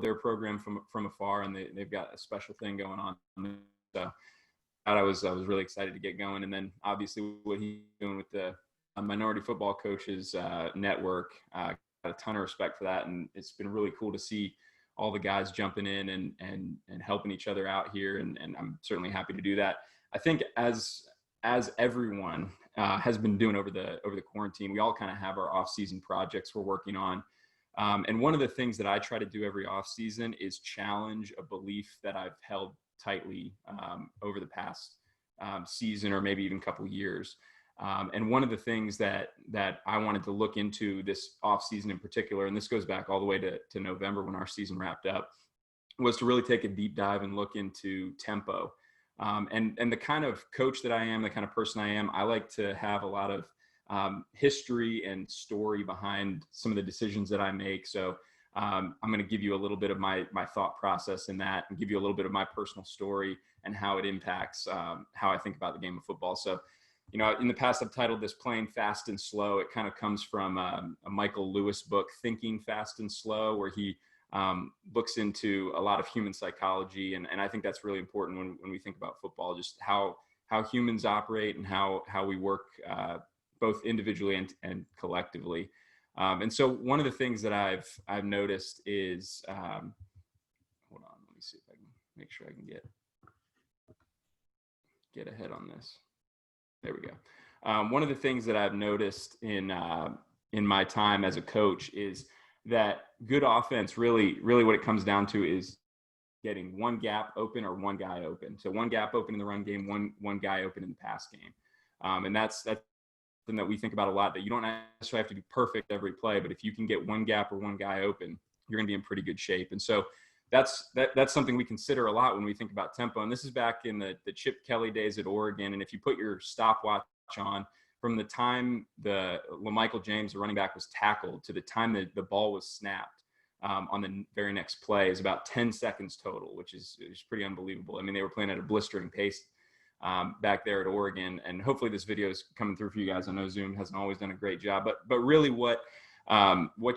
their program from afar, and they've got a special thing going on. So I was really excited to get going, and then obviously what he's doing with the Minority Football Coaches Network. Got a ton of respect for that, and it's been really cool to see all the guys jumping in and helping each other out here, and I'm certainly happy to do that. I think as everyone has been doing over the quarantine, we all kind of have our off-season projects we're working on. And one of the things that I try to do every off-season is challenge a belief that I've held tightly over the past season or maybe even couple years. And one of the things that I wanted to look into this off-season in particular, and this goes back all the way to November when our season wrapped up, was to really take a deep dive and look into tempo. And the kind of coach that I am, the kind of person I am, I like to have a lot of history and story behind some of the decisions that I make. So I'm going to give you a little bit of my thought process in that, and give you a little bit of my personal story and how it impacts how I think about the game of football. So, you know, in the past, I've titled this Playing Fast and Slow. It kind of comes from a Michael Lewis book, Thinking Fast and Slow, where he looks into a lot of human psychology. And I think that's really important when we think about football, just how humans operate and how we work both individually and collectively. And so one of the things that I've noticed is, hold on, let me see if I can make sure I can get ahead on this. There we go. One of the things that I've noticed in my time as a coach is that good offense really what it comes down to is getting one gap open or one guy open. So one gap open in the run game, one guy open in the pass game. And that's something that we think about a lot, that you don't necessarily have to be perfect every play, but if you can get one gap or one guy open, you're going to be in pretty good shape. And so that's something we consider a lot when we think about tempo. And this is back in the Chip Kelly days at Oregon. And if you put your stopwatch on, from the time the LaMichael James, the running back, was tackled to the time that the ball was snapped on the very next play is about 10 seconds total, which is pretty unbelievable. I mean, they were playing at a blistering pace back there at Oregon. And hopefully this video is coming through for you guys. I know Zoom hasn't always done a great job, but really what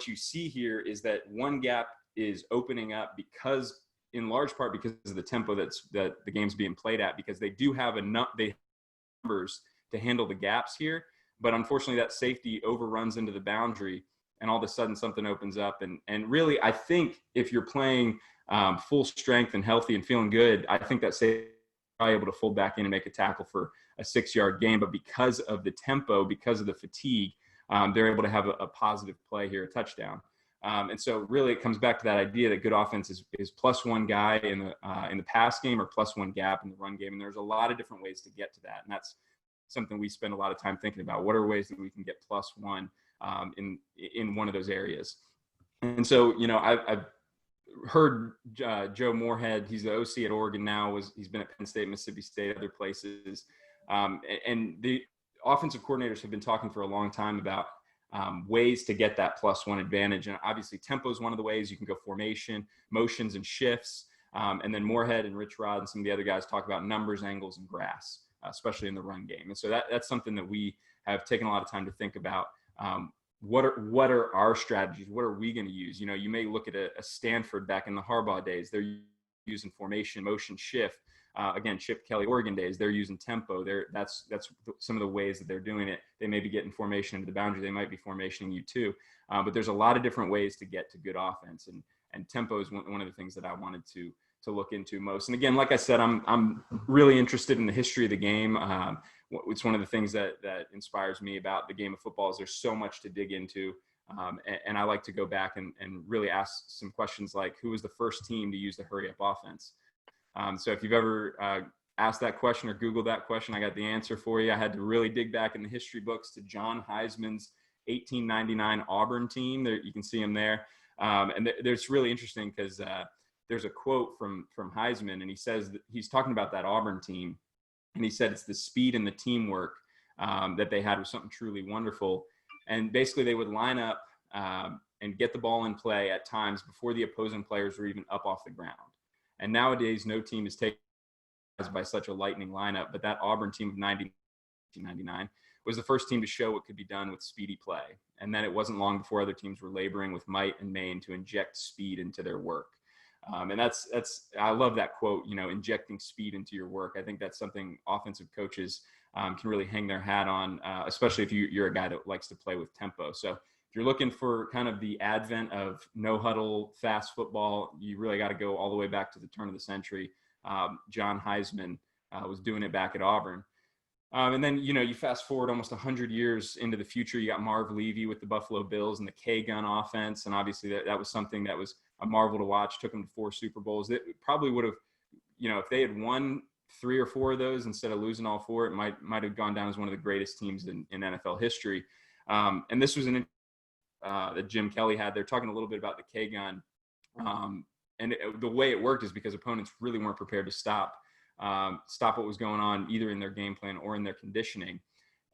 you see here is that one gap is opening up because, in large part, because of the tempo that the game's being played at, because they do have enough numbers to handle the gaps here. But unfortunately, that safety overruns into the boundary, and all of a sudden something opens up. And really, I think if you're playing full strength and healthy and feeling good, I think that safety are able to fold back in and make a tackle for a 6-yard gain. But because of the tempo, because of the fatigue, they're able to have a positive play here, a touchdown. And so really it comes back to that idea that good offense is plus one guy in the pass game or plus one gap in the run game. And there's a lot of different ways to get to that. And that's something we spend a lot of time thinking about. What are ways that we can get plus one in one of those areas? And so, you know, I've heard Joe Moorhead, he's the OC at Oregon now, he's been at Penn State, Mississippi State, other places. And the offensive coordinators have been talking for a long time about ways to get that plus one advantage. And obviously tempo is one of the ways. You can go formation, motions, and shifts. And then Moorhead and Rich Rod and some of the other guys talk about numbers, angles, and grass, especially in the run game. And so that's something that we have taken a lot of time to think about. What are our strategies? What are we going to use? You know, you may look at a Stanford back in the Harbaugh days. They're using formation, motion, shift. Again, Chip Kelly, Oregon days, they're using tempo. That's some of the ways that they're doing it. They may be getting formation into the boundary. They might be formationing you too. But there's a lot of different ways to get to good offense. And tempo is one of the things that I wanted to look into most. And again, like I said, I'm really interested in the history of the game. It's one of the things that inspires me about the game of football is there's so much to dig into. And I like to go back and really ask some questions like, who was the first team to use the hurry up offense? So if you've ever asked that question or Googled that question, I got the answer for you. I had to really dig back in the history books to John Heisman's 1899 Auburn team. There, you can see him there. And there's really interesting because there's a quote from Heisman, and he says that he's talking about that Auburn team. And he said it's the speed and the teamwork that they had was something truly wonderful. And basically they would line up and get the ball in play at times before the opposing players were even up off the ground. And nowadays, no team is taken by such a lightning lineup, but that Auburn team of 1999 was the first team to show what could be done with speedy play. And then it wasn't long before other teams were laboring with might and main to inject speed into their work. And I love that quote, injecting speed into your work. I think that's something offensive coaches can really hang their hat on, especially if you're a guy that likes to play with tempo. So if you're looking for kind of the advent of no huddle, fast football, you really got to go all the way back to the turn of the century. John Heisman was doing it back at Auburn. And then, you fast forward almost 100 years into the future, you got Marv Levy with the Buffalo Bills and the K-gun offense. And obviously that was something that was a marvel to watch, took them to 4 Super Bowls. It probably would have, if they had won 3 or 4 of those instead of losing all 4, it might have gone down as one of the greatest teams in NFL history. And this was that Jim Kelly had. They're talking a little bit about the K-gun. The way it worked is because opponents really weren't prepared to stop what was going on either in their game plan or in their conditioning.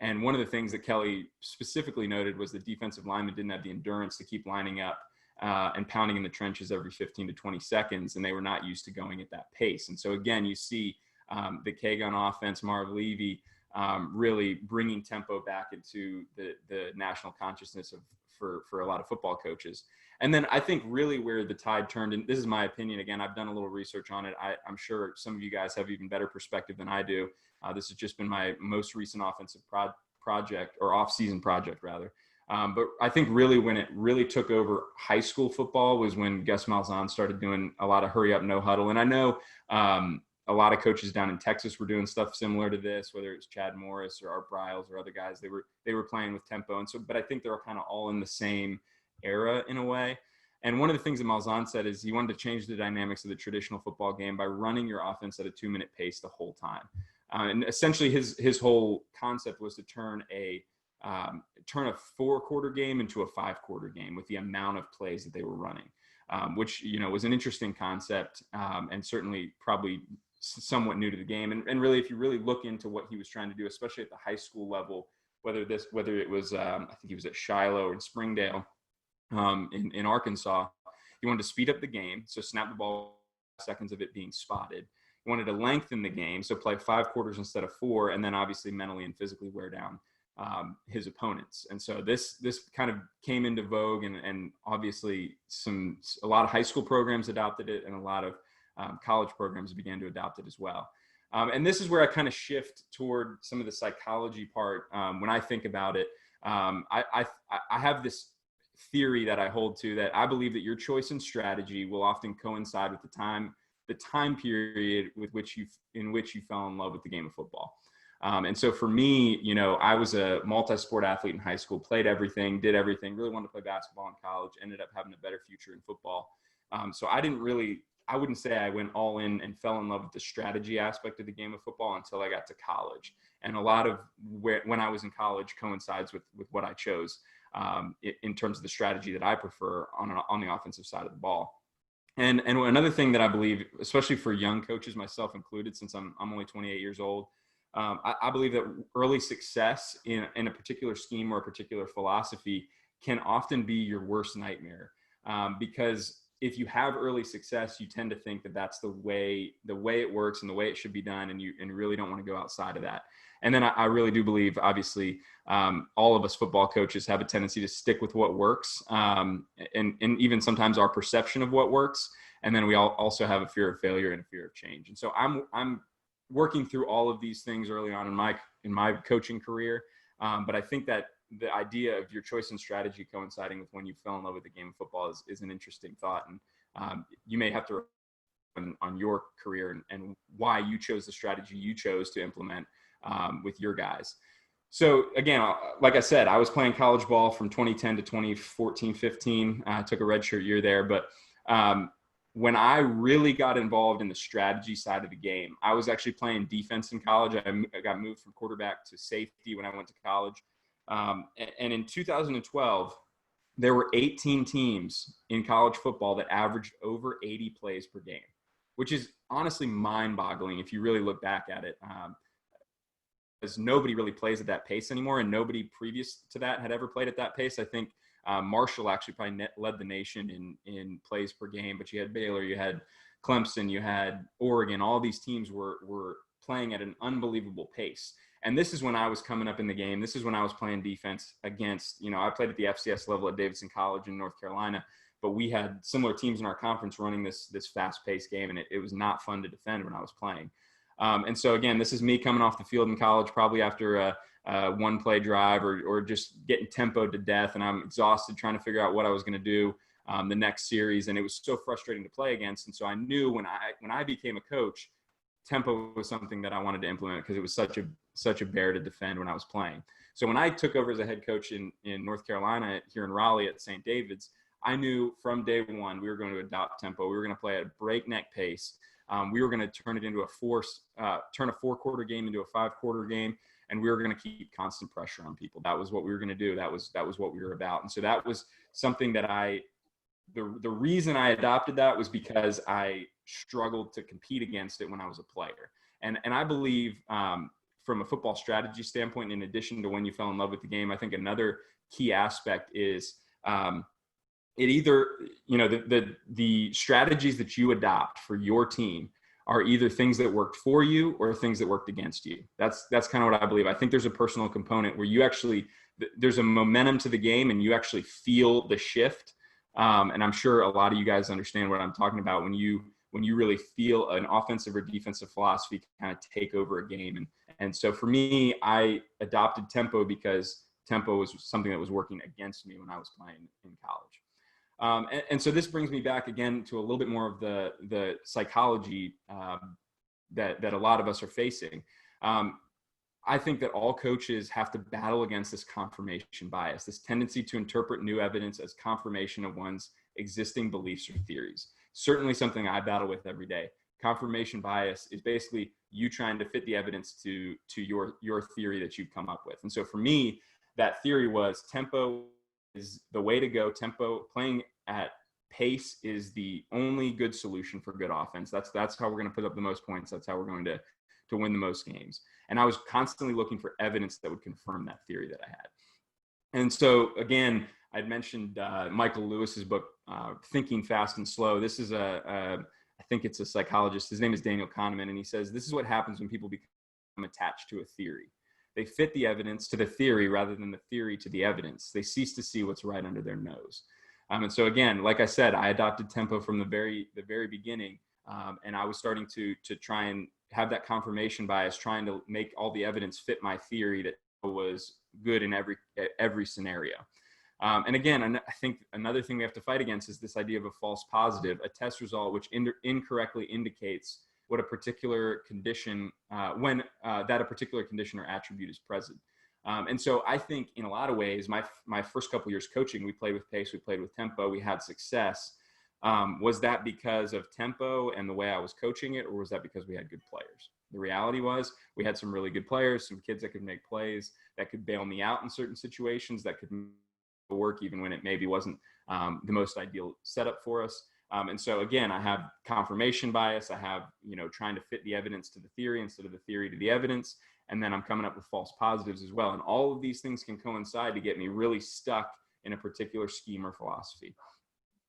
And one of the things that Kelly specifically noted was the defensive linemen didn't have the endurance to keep lining up and pounding in the trenches every 15 to 20 seconds, and they were not used to going at that pace. And so again, you see the K-gun offense, Marv Levy, really bringing tempo back into the national consciousness for a lot of football coaches. And then I think really where the tide turned, and this is my opinion, again, I've done a little research on it. I'm sure some of you guys have even better perspective than I do. This has just been my most recent offensive project, or off-season project rather. But I think really when it really took over high school football was when Gus Malzahn started doing a lot of hurry up, no huddle. And I know a lot of coaches down in Texas were doing stuff similar to this, whether it's Chad Morris or Art Briles or other guys. They were playing with tempo. And so, but I think they're kind of all in the same era in a way. And one of the things that Malzahn said is he wanted to change the dynamics of the traditional football game by running your offense at a 2-minute pace the whole time. And essentially his whole concept was to turn a 4-quarter game into a 5-quarter game with the amount of plays that they were running, which, was an interesting concept and certainly probably somewhat new to the game. And really, if you really look into what he was trying to do, especially at the high school level, whether it was, I think he was at Shiloh or in Springdale, in Arkansas, he wanted to speed up the game, so snap the ball 5 seconds of it being spotted. He wanted to lengthen the game, so play 5 quarters instead of 4, and then obviously mentally and physically wear down his opponents. And so this kind of came into vogue, and obviously a lot of high school programs adopted it, and a lot of college programs began to adopt it as well. And this is where I kind of shift toward some of the psychology part. When I think about it, I have this theory that I hold to, that I believe that your choice in strategy will often coincide with the time period in which you fell in love with the game of football. And so for me, I was a multi-sport athlete in high school, played everything, did everything, really wanted to play basketball in college, ended up having a better future in football. So I wouldn't say I went all in and fell in love with the strategy aspect of the game of football until I got to college. And a lot of when I was in college coincides with what I chose in terms of the strategy that I prefer on the offensive side of the ball. And another thing that I believe, especially for young coaches, myself included, since I'm only 28 years old, I believe that early success in a particular scheme or a particular philosophy can often be your worst nightmare, because if you have early success, you tend to think that that's the way it works and the way it should be done, and you really don't want to go outside of that. And then I really do believe, obviously, all of us football coaches have a tendency to stick with what works, and even sometimes our perception of what works. And then we also have a fear of failure and a fear of change. And so I'm working through all of these things early on in my coaching career. But I think that the idea of your choice and strategy coinciding with when you fell in love with the game of football is an interesting thought. And you may have to on your career and why you chose the strategy you chose to implement with your guys. So again, like I said, I was playing college ball from 2010 to 2014, 15. I took a redshirt year there, but when I really got involved in the strategy side of the game, I was actually playing defense in college. I got moved from quarterback to safety when I went to college. And in 2012, there were 18 teams in college football that averaged over 80 plays per game, which is honestly mind-boggling if you really look back at it. Because nobody really plays at that pace anymore, and nobody previous to that had ever played at that pace. I think Marshall actually probably led the nation in plays per game, but you had Baylor, you had Clemson, you had Oregon. All these teams were playing at an unbelievable pace. And this is when I was coming up in the game. This is when I was playing defense against, I played at the FCS level at Davidson College in North Carolina. but we had similar teams in our conference running this fast-paced game, and it was not fun to defend when I was playing. And so again, this is me coming off the field in college, probably after a one-play drive or just getting tempoed to death, and I'm exhausted trying to figure out what I was going to do the next series, and it was so frustrating to play against. And so I knew when I became a coach, tempo was something that I wanted to implement because it was such a bear to defend when I was playing. So when I took over as a head coach in North Carolina here in Raleigh at St. David's, I knew from day one we were going to adopt tempo. We were going to play at a breakneck pace. We were going to turn it into turn a 4-quarter game into a 5-quarter game, and we were going to keep constant pressure on people. That was what we were going to do. That was what we were about. And so that was something that the reason I adopted that was because I struggled to compete against it when I was a player. And I believe from a football strategy standpoint, in addition to when you fell in love with the game, I think another key aspect is it either, the strategies that you adopt for your team are either things that worked for you or things that worked against you. That's kind of what I believe. I think there's a personal component where you actually, there's a momentum to the game and you actually feel the shift. And I'm sure a lot of you guys understand what I'm talking about when you really feel an offensive or defensive philosophy kind of take over a game. And so for me, I adopted tempo because tempo was something that was working against me when I was playing in college. And so this brings me back again to a little bit more of the psychology that a lot of us are facing. I think that all coaches have to battle against this confirmation bias, this tendency to interpret new evidence as confirmation of one's existing beliefs or theories. Certainly something I battle with every day. Confirmation bias is basically you trying to fit the evidence to your theory that you've come up with. And so for me, that theory was tempo is the way to go. Tempo, playing at pace, is the only good solution for good offense. That's how we're going to put up the most points. That's how we're going to win the most games. And I was constantly looking for evidence that would confirm that theory that I had. And so again, I'd mentioned Michael Lewis's book, Thinking Fast and Slow. This is I think it's a psychologist. His name is Daniel Kahneman, and he says this is what happens when people become attached to a theory. They fit the evidence to the theory rather than the theory to the evidence. They cease to see what's right under their nose. And so again, like I said, I adopted tempo from the very beginning, and I was starting to try and have that confirmation bias, trying to make all the evidence fit my theory that was good in every scenario. And again, I think another thing we have to fight against is this idea of a false positive, a test result which incorrectly indicates what a particular condition, when that a particular condition or attribute is present. And so I think in a lot of ways, my first couple years coaching, we played with pace, we played with tempo, we had success. Was that because of tempo and the way I was coaching it, or was that because we had good players? The reality was we had some really good players, some kids that could make plays, that could bail me out in certain situations, that could work even when it maybe wasn't the most ideal setup for us. And so again, I have confirmation bias. I have, trying to fit the evidence to the theory instead of the theory to the evidence. And then I'm coming up with false positives as well. And all of these things can coincide to get me really stuck in a particular scheme or philosophy.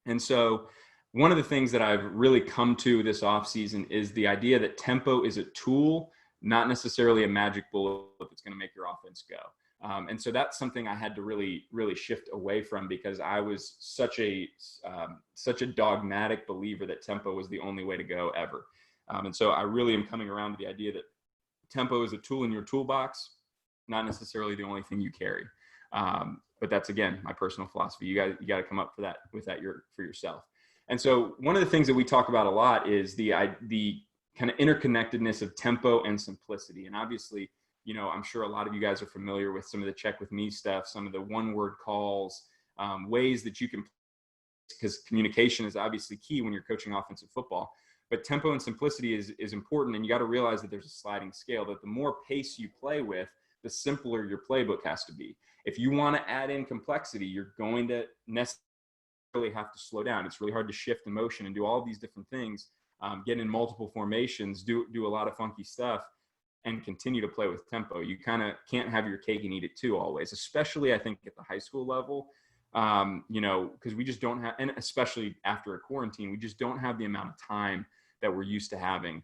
And so one of the things that I've really come to this offseason is the idea that tempo is a tool, not necessarily a magic bullet that's going to make your offense go. And so that's something I had to really, really shift away from, because I was such a dogmatic believer that tempo was the only way to go ever. And so I really am coming around to the idea that tempo is a tool in your toolbox, not necessarily the only thing you carry. But that's, again, my personal philosophy. You got to come up with that for yourself. And so one of the things that we talk about a lot is the kind of interconnectedness of tempo and simplicity. And obviously, I'm sure a lot of you guys are familiar with some of the check with me stuff, some of the one-word calls, ways that you can, because communication is obviously key when you're coaching offensive football. But tempo and simplicity is important, and you got to realize that there's a sliding scale, that the more pace you play with, the simpler your playbook has to be. If you want to add in complexity, you're going to necessarily have to slow down. It's really hard to shift in motion and do all these different things, get in multiple formations, do a lot of funky stuff, and continue to play with tempo. You kind of can't have your cake and eat it too always, especially I think at the high school level, because we just don't have, and especially after a quarantine, we just don't have the amount of time that we're used to having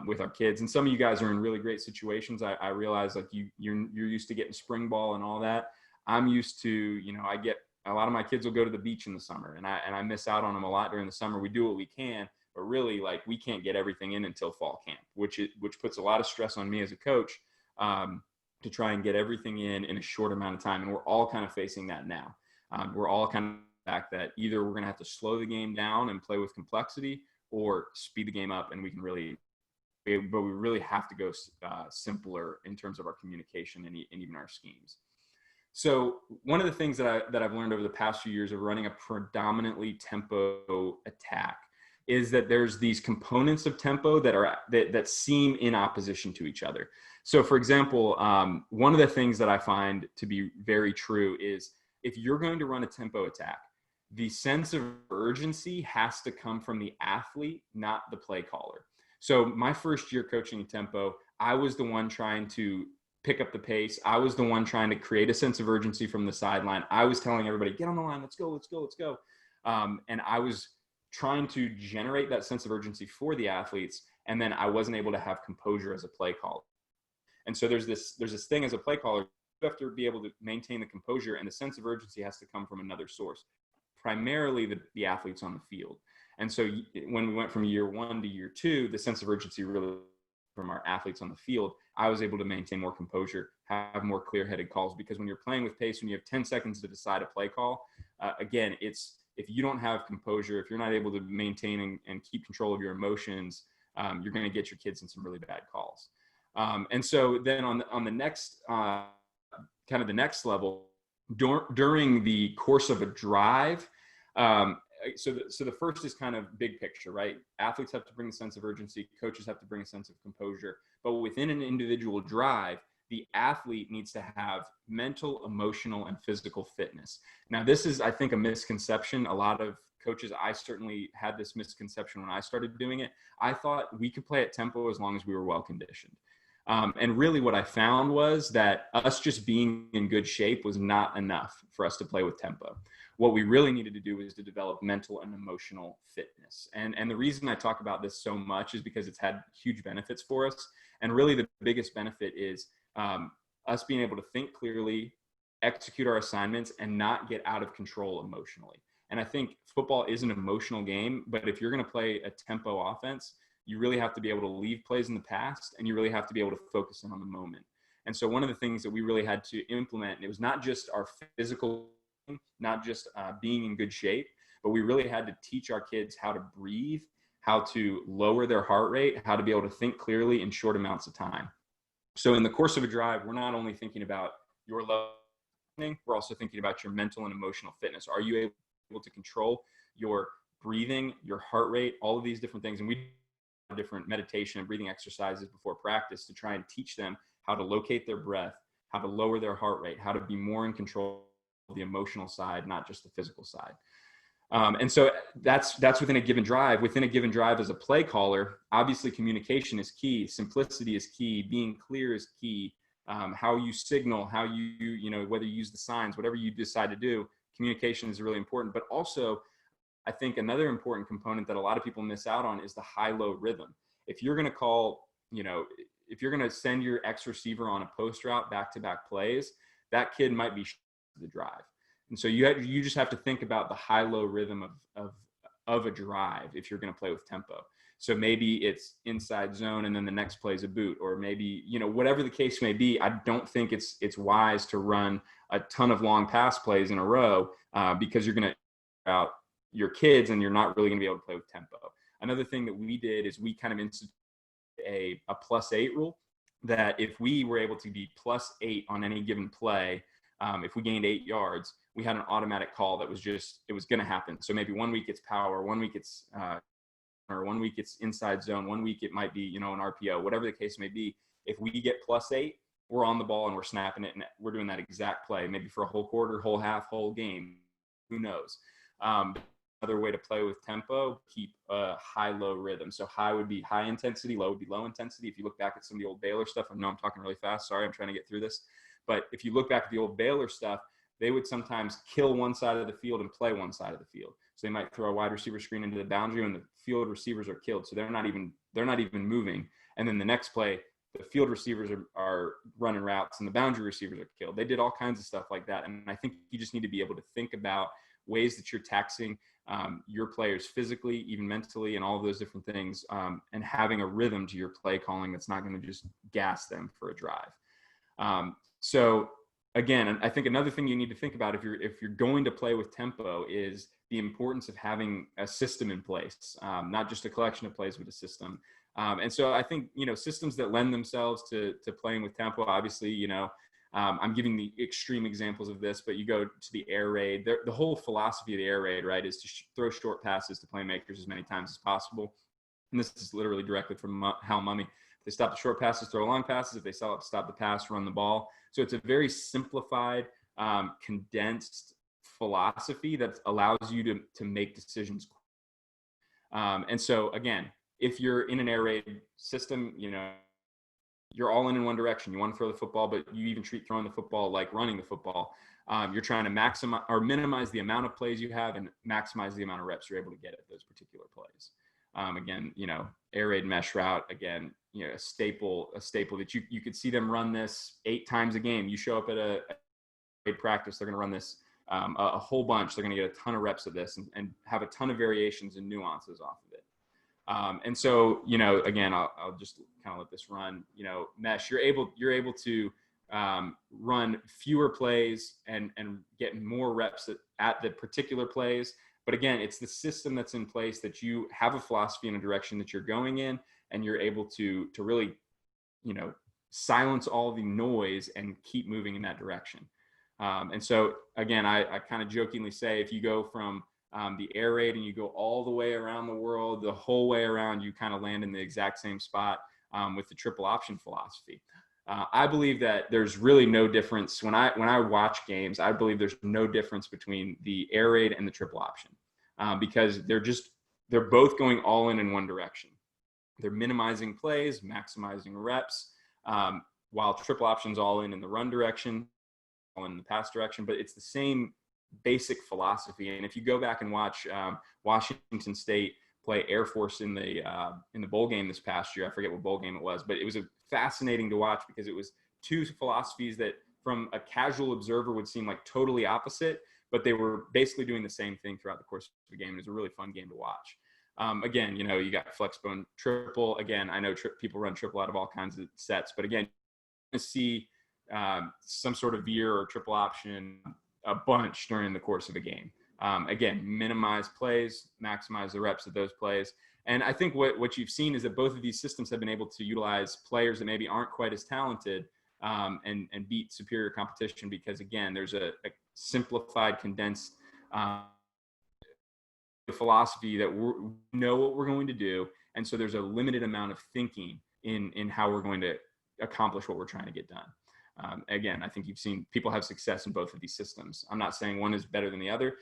with our kids. And some of you guys are in really great situations. I realize, like, you're used to getting spring ball and all that. I'm used to, I get a lot of my kids will go to the beach in the summer, and I miss out on them a lot during the summer. We do what we can, but really, like, we can't get everything in until fall camp, which puts a lot of stress on me as a coach, to try and get everything in a short amount of time. And we're all kind of facing that now. We're all kind of fact that either we're going to have to slow the game down and play with complexity, or speed the game up, and we really have to go simpler in terms of our communication and even our schemes. So one of the things that I've learned over the past few years of running a predominantly tempo attack is that there's these components of tempo that seem in opposition to each other. So for example, one of the things that I find to be very true is, if you're going to run a tempo attack, the sense of urgency has to come from the athlete, not the play caller. So my first year coaching tempo, I was the one trying to pick up the pace. I was the one trying to create a sense of urgency from the sideline. I was telling everybody, get on the line, let's go, let's go, let's go. And I was trying to generate that sense of urgency for the athletes. And then I wasn't able to have composure as a play caller. And so there's this thing as a play caller, you have to be able to maintain the composure, and the sense of urgency has to come from another source, primarily the athletes on the field. And so when we went from year 1 to year 2, the sense of urgency really from our athletes on the field, I was able to maintain more composure, have more clear-headed calls, because when you're playing with pace, when you have 10 seconds to decide a play call, again, if you don't have composure, if you're not able to maintain and keep control of your emotions, you're going to get your kids in some really bad calls. And so then on the next, kind of the next level, during the course of a drive, so the first is kind of big picture, right? Athletes have to bring a sense of urgency, coaches have to bring a sense of composure, but within an individual drive, the athlete needs to have mental, emotional, and physical fitness. Now, this is, I think, a misconception. A lot of coaches, I certainly had this misconception when I started doing it. I thought we could play at tempo as long as we were well conditioned. And really what I found was that us just being in good shape was not enough for us to play with tempo. What we really needed to do is to develop mental and emotional fitness. And the reason I talk about this so much is because it's had huge benefits for us. And really the biggest benefit is us being able to think clearly, execute our assignments, and not get out of control emotionally. And I think football is an emotional game, but if you're going to play a tempo offense, you really have to be able to leave plays in the past, and you really have to be able to focus in on the moment. And so one of the things that we really had to implement, and it was not just our physical, not just being in good shape, but we really had to teach our kids how to breathe, how to lower their heart rate, how to be able to think clearly in short amounts of time. So in the course of a drive, we're not only thinking about your level, we're also thinking about your mental and emotional fitness. Are you able to control your breathing, your heart rate, all of these different things? And we different meditation and breathing exercises before practice to try and teach them how to locate their breath, how to lower their heart rate, how to be more in control of the emotional side, not just the physical side. And so that's within a given drive. Within a given drive as a play caller, obviously communication is key, simplicity is key, being clear is key. How you signal, how whether you use the signs, whatever you decide to do, communication is really important. But also, I think another important component that a lot of people miss out on is the high-low rhythm. If you're going to call, if you're going to send your X receiver on a post route back-to-back plays, that kid might be the drive. And so you just have to think about the high-low rhythm of a drive if you're going to play with tempo. So maybe it's inside zone and then the next play is a boot, or maybe, whatever the case may be. I don't think it's wise to run a ton of long pass plays in a row because you're going to out your kids and you're not really going to be able to play with tempo. Another thing that we did is we kind of instituted a +8 rule, that if we were able to be +8 on any given play, if we gained 8 yards, we had an automatic call that was it was going to happen. So maybe 1 week it's power, 1 week it's or 1 week it's inside zone, 1 week it might be, an RPO, whatever the case may be. If we get +8, we're on the ball and we're snapping it, and we're doing that exact play, maybe for a whole quarter, whole half, whole game. Who knows? Another way to play with tempo, keep a high-low rhythm. So high would be high intensity, low would be low intensity. If you look back at some of the old Baylor stuff, I know I'm talking really fast. Sorry, I'm trying to get through this. But if you look back at the old Baylor stuff, they would sometimes kill one side of the field and play one side of the field. So they might throw a wide receiver screen into the boundary and the field receivers are killed. So they're not even moving. And then the next play, the field receivers are running routes and the boundary receivers are killed. They did all kinds of stuff like that. And I think you just need to be able to think about ways that you're taxing your players physically, even mentally, and all of those different things, and having a rhythm to your play calling that's not going to just gas them for a drive. So again, I think another thing you need to think about if you're going to play with tempo is the importance of having a system in place, not just a collection of plays, but a system. And so I think, systems that lend themselves to playing with tempo, obviously, I'm giving the extreme examples of this, but you go to the air raid. The whole philosophy of the air raid, right, is to throw short passes to playmakers as many times as possible. And this is literally directly from Hal Mumme. If they stop the short passes, throw long passes. If they stop the pass, run the ball. So it's a very simplified, condensed philosophy that allows you to make decisions. And so, again, if you're in an air raid system, you're all in one direction. You want to throw the football, but you even treat throwing the football like running the football. You're trying to maximize or minimize the amount of plays you have and maximize the amount of reps you're able to get at those particular plays. Again, air raid mesh route, again, a staple that you could see them run this 8 times a game. You show up at a practice, they're going to run this a whole bunch. They're going to get a ton of reps of this and have a ton of variations and nuances off of it. And so, again, I'll just kind of let this run, mesh, you're able to run fewer plays and get more reps at the particular plays. But again, it's the system that's in place that you have a philosophy and a direction that you're going in, and you're able to really, silence all the noise and keep moving in that direction. And so again, I kind of jokingly say, if you go from the air raid and you go all the way around the world, the whole way around, you kind of land in the exact same spot with the triple option philosophy. I believe that there's really no difference when I watch games. I believe there's no difference between the air raid and the triple option because they're both going all in one direction. They're minimizing plays, maximizing reps, while triple option's all in the run direction, all in the pass direction. But it's the same basic philosophy. And if you go back and watch Washington State play Air Force in the bowl game this past year, I forget what bowl game it was, but it was fascinating to watch because it was two philosophies that from a casual observer would seem like totally opposite, but they were basically doing the same thing throughout the course of the game. It was a really fun game to watch. Again, you got flexbone triple. Again, I know people run triple out of all kinds of sets, but again, you see some sort of veer or triple option a bunch during the course of a game. Again, minimize plays, maximize the reps of those plays. And I think what you've seen is that both of these systems have been able to utilize players that maybe aren't quite as talented and beat superior competition because, again, there's a simplified, condensed philosophy that we know what we're going to do. And so there's a limited amount of thinking in how we're going to accomplish what we're trying to get done. Again, I think you've seen people have success in both of these systems. I'm not saying one is better than the other.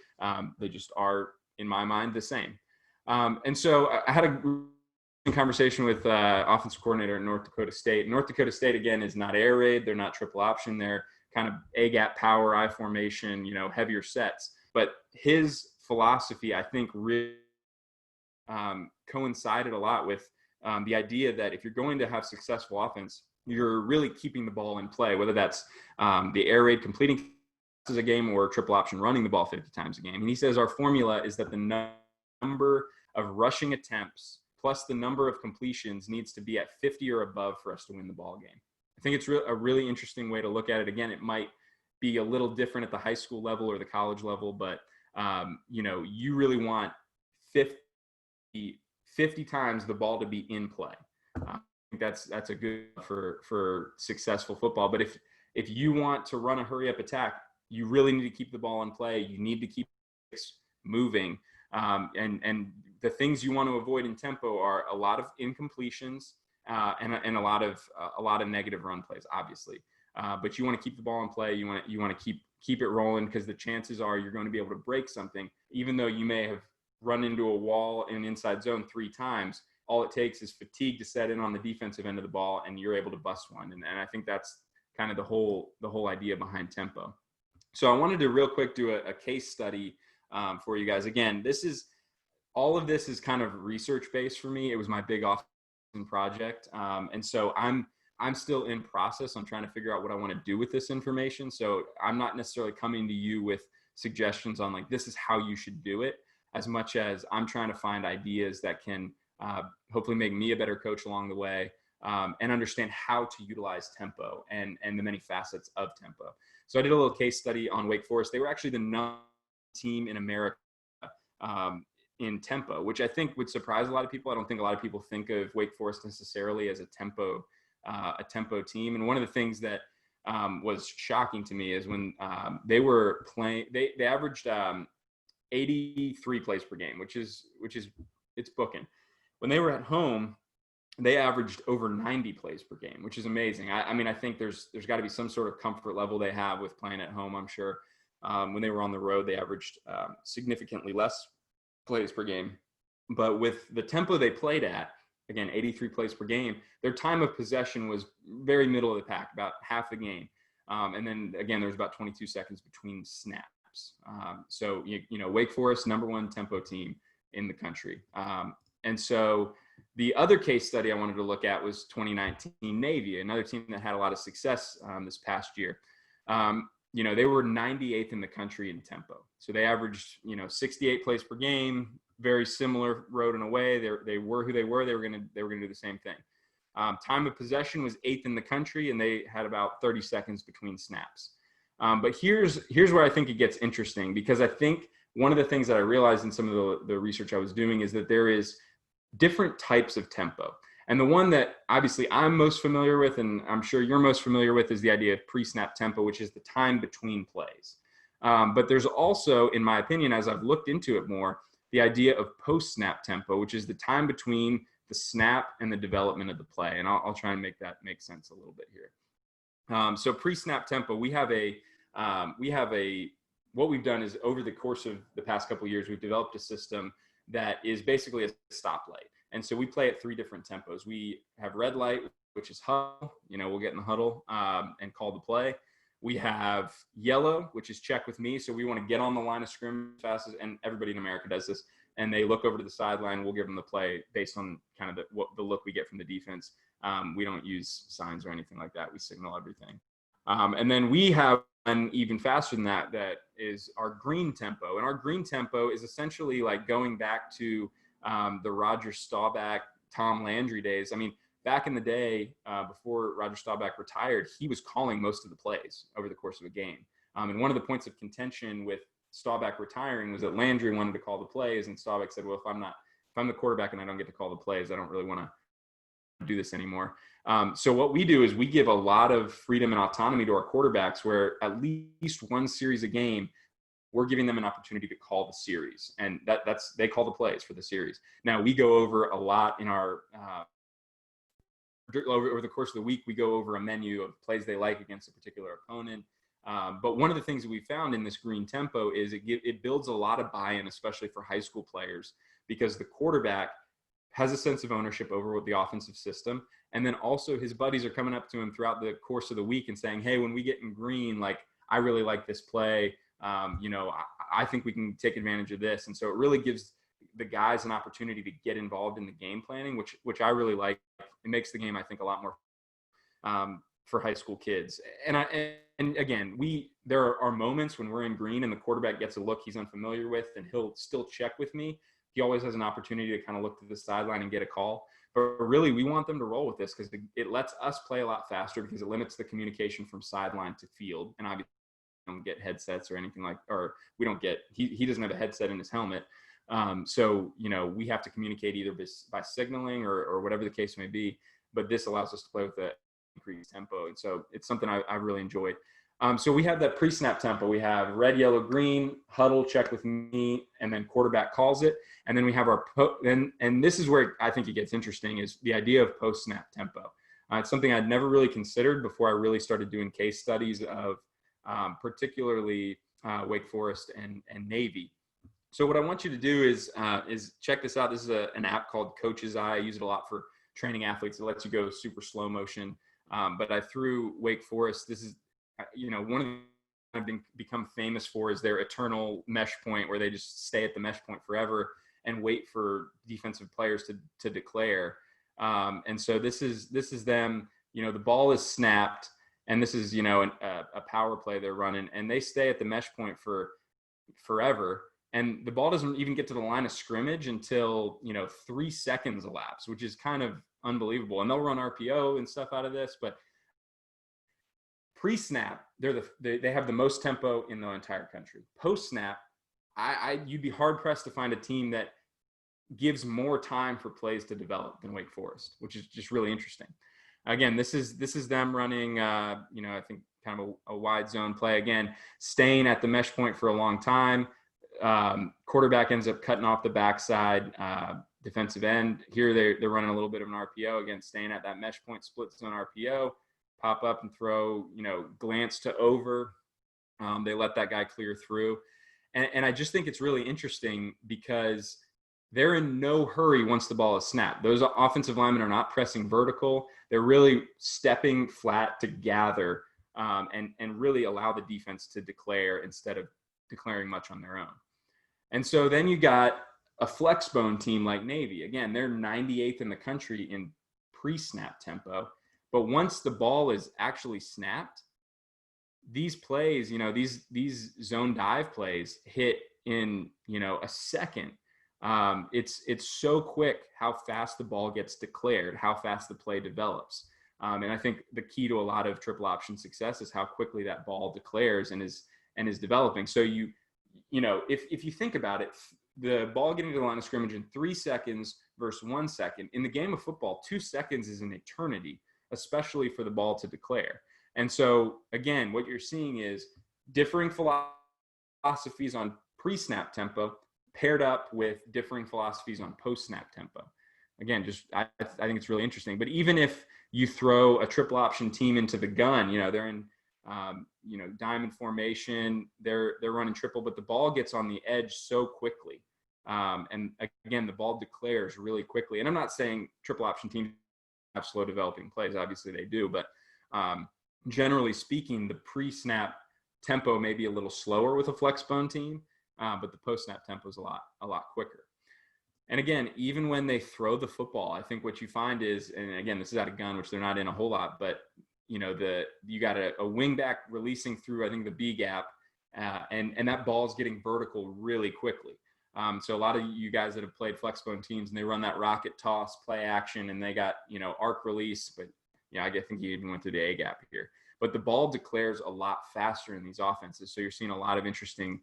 They just are, in my mind, the same. And so I had a conversation with offensive coordinator at North Dakota State. North Dakota State, again, is not air raid. They're not triple option. They're kind of A-gap power, I formation, heavier sets. But his philosophy, I think, really coincided a lot with the idea that if you're going to have successful offense, you're really keeping the ball in play, whether that's the air raid completing a game or triple option running the ball 50 times a game. And he says our formula is that the number of rushing attempts plus the number of completions needs to be at 50 or above for us to win the ball game. I think it's a really interesting way to look at it. Again, it might be a little different at the high school level or the college level, but you really want 50 times the ball to be in play. I think that's a good for successful football. But if you want to run a hurry up attack, you really need to keep the ball in play. You need to keep moving. And the things you want to avoid in tempo are a lot of incompletions and a lot of negative run plays, obviously. But you want to keep the ball in play. You want to keep it rolling because the chances are you're going to be able to break something, even though you may have run into a wall in an inside zone 3 times. All it takes is fatigue to set in on the defensive end of the ball, and you're able to bust one. And I think that's kind of the whole idea behind tempo. So I wanted to real quick do a case study for you guys. Again, all of this is kind of research based for me. It was my big off project, and so I'm I'm still in process on trying to figure out what I want to do with this information. So I'm not necessarily coming to you with suggestions on like, this is how you should do it, as much as I'm trying to find ideas that can hopefully make me a better coach along the way, and understand how to utilize tempo and the many facets of tempo. So I did a little case study on Wake Forest. They were actually the number team in America in tempo, which I think would surprise a lot of people. I don't think a lot of people think of Wake Forest necessarily as a tempo team. And one of the things that was shocking to me is when they were playing, they averaged 83 plays per game, which is it's booking. When they were at home, they averaged over 90 plays per game, which is amazing. I mean, I think there's got to be some sort of comfort level they have with playing at home, I'm sure. When they were on the road, they averaged significantly less plays per game. But with the tempo they played at, again, 83 plays per game, their time of possession was very middle of the pack, about half the game. And then, again, there was about 22 seconds between snaps. So, you know, Wake Forest, number one tempo team in the country. And so the other case study I wanted to look at was 2019 Navy, another team that had a lot of success this past year. You know, they were 98th in the country in tempo. So they averaged, you know, 68 plays per game, very similar road and away. They were who they were. They were going to do the same thing. Time of possession was 8th in the country, and they had about 30 seconds between snaps. But here's where I think it gets interesting, because I think one of the things that I realized in some of the research I was doing is that there is different types of tempo. And the one that obviously I'm most familiar with, and I'm sure you're most familiar with, is the idea of pre-snap tempo, which is the time between plays. But there's also, in my opinion, as I've looked into it more, the idea of post-snap tempo, which is the time between the snap and the development of the play. And I'll try and make that make sense a little bit here. So pre-snap tempo, we have what we've done is, over the course of the past couple of years, we've developed a system that is basically a stoplight. And so we play at 3 different tempos. We have red light, which is huddle. You know, we'll get in the huddle and call the play. We have yellow, which is check with me. So we want to get on the line of scrimmage fast as, and everybody in America does this. And they look over to the sideline. We'll give them the play based on kind of the look we get from the defense. We don't use signs or anything like that. We signal everything. And then we have one even faster than that is our green tempo. And our green tempo is essentially like going back to the Roger Staubach, Tom Landry days. I mean, back in the day, before Roger Staubach retired, he was calling most of the plays over the course of a game. And one of the points of contention with Staubach retiring was that Landry wanted to call the plays, and Staubach said, well, if I'm the quarterback and I don't get to call the plays, I don't really want to do this anymore. So what we do is we give a lot of freedom and autonomy to our quarterbacks, where at least one series a game, we're giving them an opportunity to call the series, and they call the plays for the series. Now we go over a lot in our over the course of the week. We go over a menu of plays they like against a particular opponent. But one of the things that we found in this green tempo is it builds a lot of buy-in, especially for high school players, because the quarterback has a sense of ownership over the offensive system. And then also his buddies are coming up to him throughout the course of the week and saying, hey, when we get in green, like, I really like this play. You know, I think we can take advantage of this. And so it really gives the guys an opportunity to get involved in the game planning, which I really like. It makes the game, I think, a lot more for high school kids. And again, there are moments when we're in green and the quarterback gets a look he's unfamiliar with, and he'll still check with me. He always has an opportunity to kind of look to the sideline and get a call. But really, we want them to roll with this because it lets us play a lot faster, because it limits the communication from sideline to field. And obviously, we don't get headsets or anything or we don't get, he doesn't have a headset in his helmet. So, you know, we have to communicate either by signaling or whatever the case may be. But this allows us to play with the increased tempo. And so it's something I really enjoyed. So we have that pre-snap tempo. We have red, yellow, green, huddle, check with me, and then quarterback calls it. And then we have our and this is where I think it gets interesting, is the idea of post-snap tempo. It's something I'd never really considered before I really started doing case studies of particularly Wake Forest and Navy. So what I want you to do is check this out. This is an app called Coach's Eye. I use it a lot for training athletes. It lets you go super slow motion. But I threw Wake Forest. This is, you know, one of the I've become famous for is their eternal mesh point, where they just stay at the mesh point forever and wait for defensive players to declare. And so this is them the ball is snapped, and this is, a power play they're running, and they stay at the mesh point for forever. And the ball doesn't even get to the line of scrimmage until, 3 seconds elapse, which is kind of unbelievable. And they'll run RPO and stuff out of this, but pre-snap, they have the most tempo in the entire country. Post-snap, you'd be hard pressed to find a team that gives more time for plays to develop than Wake Forest, which is just really interesting. Again, this is them running, I think kind of a wide zone play. Again, staying at the mesh point for a long time. Quarterback ends up cutting off the backside. Defensive end here, they're running a little bit of an RPO. Again, staying at that mesh point, split zone RPO, pop up and throw, glance to over. They let that guy clear through. And I just think it's really interesting because they're in no hurry once the ball is snapped. Those offensive linemen are not pressing vertical. They're really stepping flat to gather and really allow the defense to declare instead of declaring much on their own. And so then you got a flex bone team like Navy. Again, they're 98th in the country in pre-snap tempo. But once the ball is actually snapped, these plays, these zone dive plays hit in, a second. It's so quick how fast the ball gets declared, how fast the play develops. And I think the key to a lot of triple option success is how quickly that ball declares and is developing. So if you think about it, the ball getting to the line of scrimmage in 3 seconds versus 1 second, in the game of football, 2 seconds is an eternity, especially for the ball to declare. And so again, what you're seeing is differing philosophies on pre-snap tempo paired up with differing philosophies on post-snap tempo. Again, I think it's really interesting. But even if you throw a triple option team into the gun, they're in diamond formation, they're running triple, but the ball gets on the edge so quickly. And again, the ball declares really quickly. And I'm not saying triple option teams have slow developing plays. Obviously they do, but generally speaking, the pre-snap tempo may be a little slower with a flex bone team, but the post-snap tempo is a lot quicker. And again, even when they throw the football, I think what you find is, and again, this is out of gun, which they're not in a whole lot, but you got a wing back releasing through, I think, the B gap, and that ball's getting vertical really quickly. So a lot of you guys that have played flexbone teams and they run that rocket toss play action and they got, arc release, but I think you even went through the A gap here, but the ball declares a lot faster in these offenses. So you're seeing a lot of interesting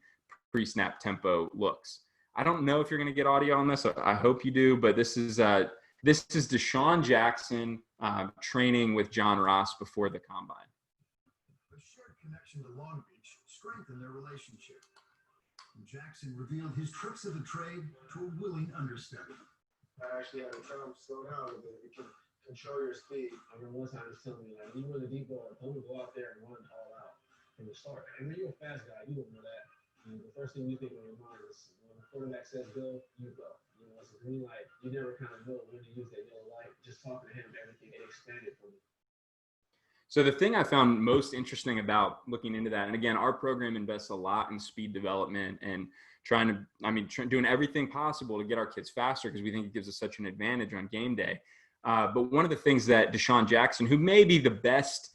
pre-snap tempo looks. I don't know if you're going to get audio on this. I hope you do, but this is DeSean Jackson training with John Ross before the combine. A shared connection to Long Beach strengthened their relationship. Jackson revealed his tricks of the trade to a willing understudy. I actually had to tell him to slow down a bit. You can control your speed. I remember one time he was telling me, like, you run the deep ball, don't go out there and run all out from the start. And when you're a fast guy, you don't know that. The first thing you think on your mind is when the quarterback says go, you go. It's a green light. You never kind of know when to use that yellow light. Just talking to him, everything it expanded for me. So the thing I found most interesting about looking into that, and again, our program invests a lot in speed development and doing everything possible to get our kids faster because we think it gives us such an advantage on game day. But one of the things that DeSean Jackson, who may be the best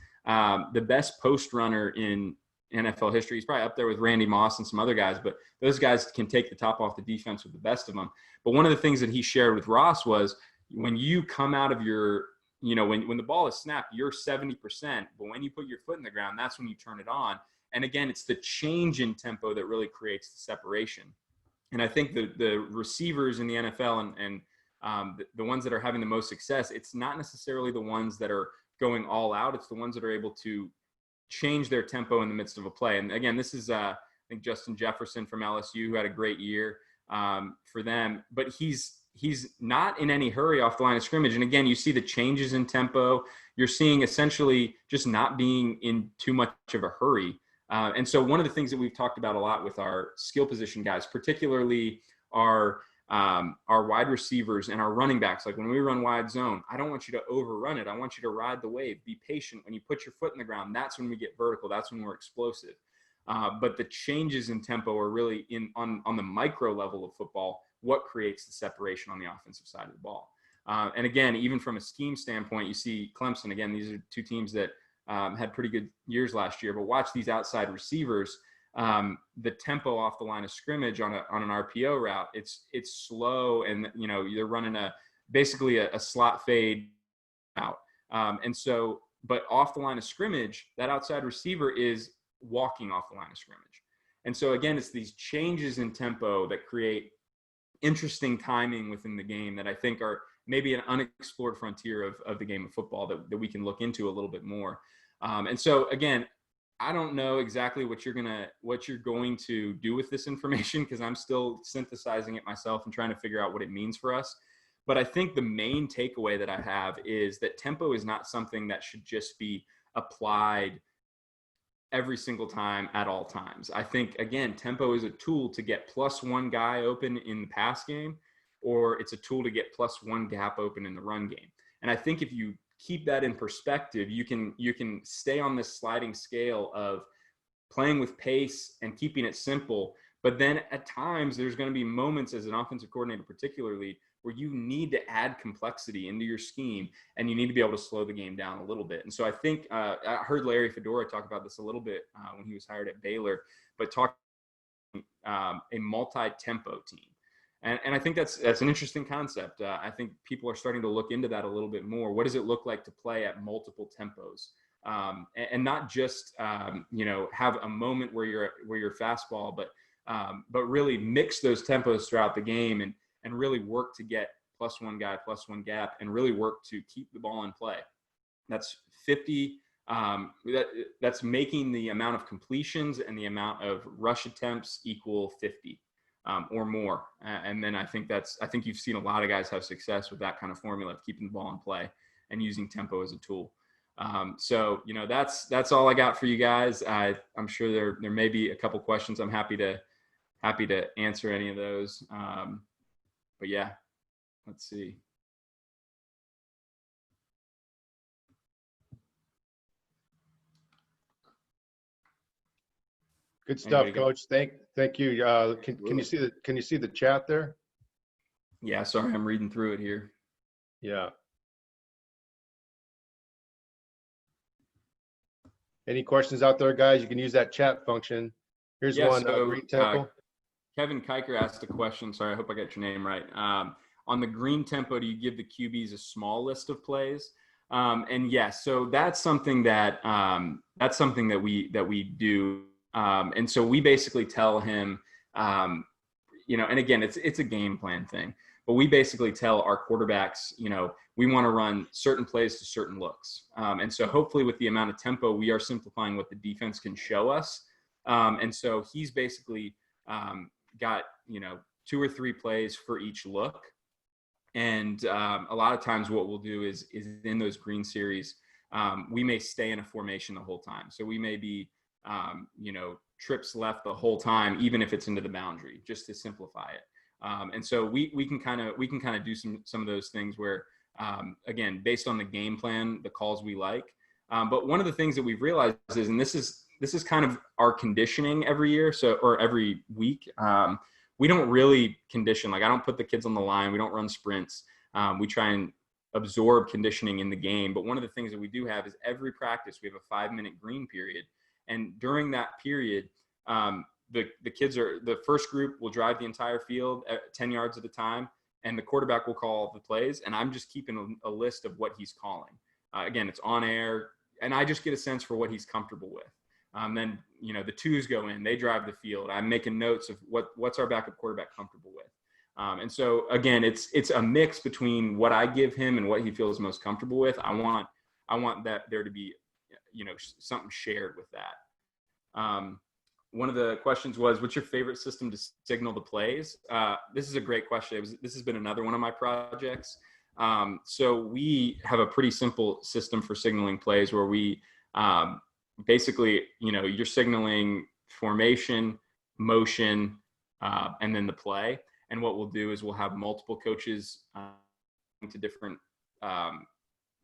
post runner in NFL history, he's probably up there with Randy Moss and some other guys, but those guys can take the top off the defense with the best of them. But one of the things that he shared with Ross was when you come out of your, when the ball is snapped, you're 70%, but when you put your foot in the ground, that's when you turn it on. And again, it's the change in tempo that really creates the separation. And I think the receivers in the NFL and the ones that are having the most success, it's not necessarily the ones that are going all out. It's the ones that are able to change their tempo in the midst of a play. And again, this is, I think, Justin Jefferson from LSU, who had a great year for them, but he's not in any hurry off the line of scrimmage. And again, you see the changes in tempo. You're seeing essentially just not being in too much of a hurry. And so one of the things that we've talked about a lot with our skill position guys, particularly our wide receivers and our running backs, like when we run wide zone, I don't want you to overrun it. I want you to ride the wave, be patient. When you put your foot in the ground, that's when we get vertical. That's when we're explosive. But the changes in tempo are really on the micro level of football, what creates the separation on the offensive side of the ball. And again, even from a scheme standpoint, you see Clemson, again, these are two teams that had pretty good years last year, but watch these outside receivers. The tempo off the line of scrimmage on an RPO route, it's slow, and you're running basically a slot fade out. And so, but off the line of scrimmage, that outside receiver is walking off the line of scrimmage. And so again, it's these changes in tempo that create interesting timing within the game that I think are maybe an unexplored frontier of the game of football that we can look into a little bit more. And so again, I don't know exactly what you're going to do with this information, because I'm still synthesizing it myself and trying to figure out what it means for us. But I think the main takeaway that I have is that tempo is not something that should just be applied every single time at all times. I think, again, tempo is a tool to get +1 guy open in the pass game, or it's a tool to get +1 gap open in the run game. And I think if you keep that in perspective, you can stay on this sliding scale of playing with pace and keeping it simple. But then at times there's going to be moments as an offensive coordinator, particularly, where you need to add complexity into your scheme, and you need to be able to slow the game down a little bit. And so I think I heard Larry Fedora talk about this a little bit when he was hired at Baylor, but talking a multi-tempo team. And I think that's an interesting concept. I think people are starting to look into that a little bit more. What does it look like to play at multiple tempos? And not just have a moment where you're fastball, but really mix those tempos throughout the game, and really work to get +1 guy, +1 gap, and really work to keep the ball in play. That's 50. That's making the amount of completions and the amount of rush attempts equal 50 or more. And then I think you've seen a lot of guys have success with that kind of formula of keeping the ball in play and using tempo as a tool. So that's all I got for you guys. I'm sure there may be a couple questions. I'm happy to answer any of those. But yeah, let's see. Good stuff, Coach. Thank you. Can you see the chat there? Yeah, sorry, I'm reading through it here. Yeah. Any questions out there, guys? You can use that chat function. Here's one. Green Tempo. Kevin Kiker asked a question. Sorry, I hope I got your name right. On the green tempo, do you give the QBs a small list of plays? And yes, so that's something that we do. And so we basically tell him, and again, it's a game plan thing, but we basically tell our quarterbacks, we want to run certain plays to certain looks. And so hopefully with the amount of tempo, we are simplifying what the defense can show us. And so he's basically got 2 or 3 plays for each look. And a lot of times what we'll do is in those green series, we may stay in a formation the whole time. So we may be trips left the whole time, even if it's into the boundary, just to simplify it. And so we can kind of do some of those things where again, based on the game plan, the calls we like. But one of the things that we've realized is, and this is kind of our conditioning every year, or every week. We don't really condition. Like, I don't put the kids on the line. We don't run sprints. We try and absorb conditioning in the game. But one of the things that we do have is every practice, we have a 5-minute green period. And during that period, the kids the first group will drive the entire field at 10 yards at a time, and the quarterback will call the plays. And I'm just keeping a list of what he's calling. Again, it's on air, and I just get a sense for what he's comfortable with. Then, the twos go in, they drive the field. I'm making notes of what's our backup quarterback comfortable with. And so again, it's a mix between what I give him and what he feels most comfortable with. I want that there to be, something shared with that. One of the questions was, what's your favorite system to signal the plays? This is a great question. This has been another one of my projects. So we have a pretty simple system for signaling plays where we, basically, you're signaling formation, motion, and then the play. And what we'll do is we'll have multiple coaches to different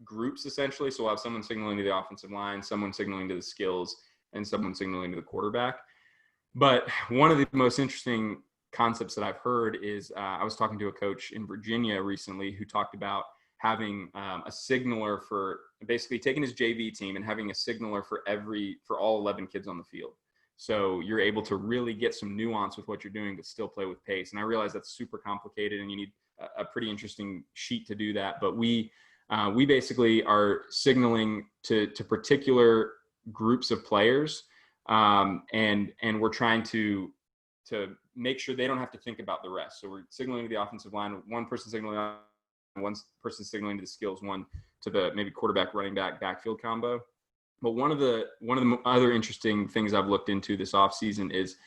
groups, essentially. So we'll have someone signaling to the offensive line, someone signaling to the skills, and someone signaling to the quarterback. But one of the most interesting concepts that I've heard is I was talking to a coach in Virginia recently who talked about having a signaler for basically taking his JV team and having a signaler for all 11 kids on the field. So you're able to really get some nuance with what you're doing, but still play with pace. And I realize that's super complicated and you need a pretty interesting sheet to do that. But we basically are signaling to particular groups of players. And we're trying to make sure they don't have to think about the rest. So we're signaling to the offensive line, one person signaling, one person signaling to the skills, one to the maybe quarterback, running back, backfield combo. But one of the other interesting things I've looked into this offseason is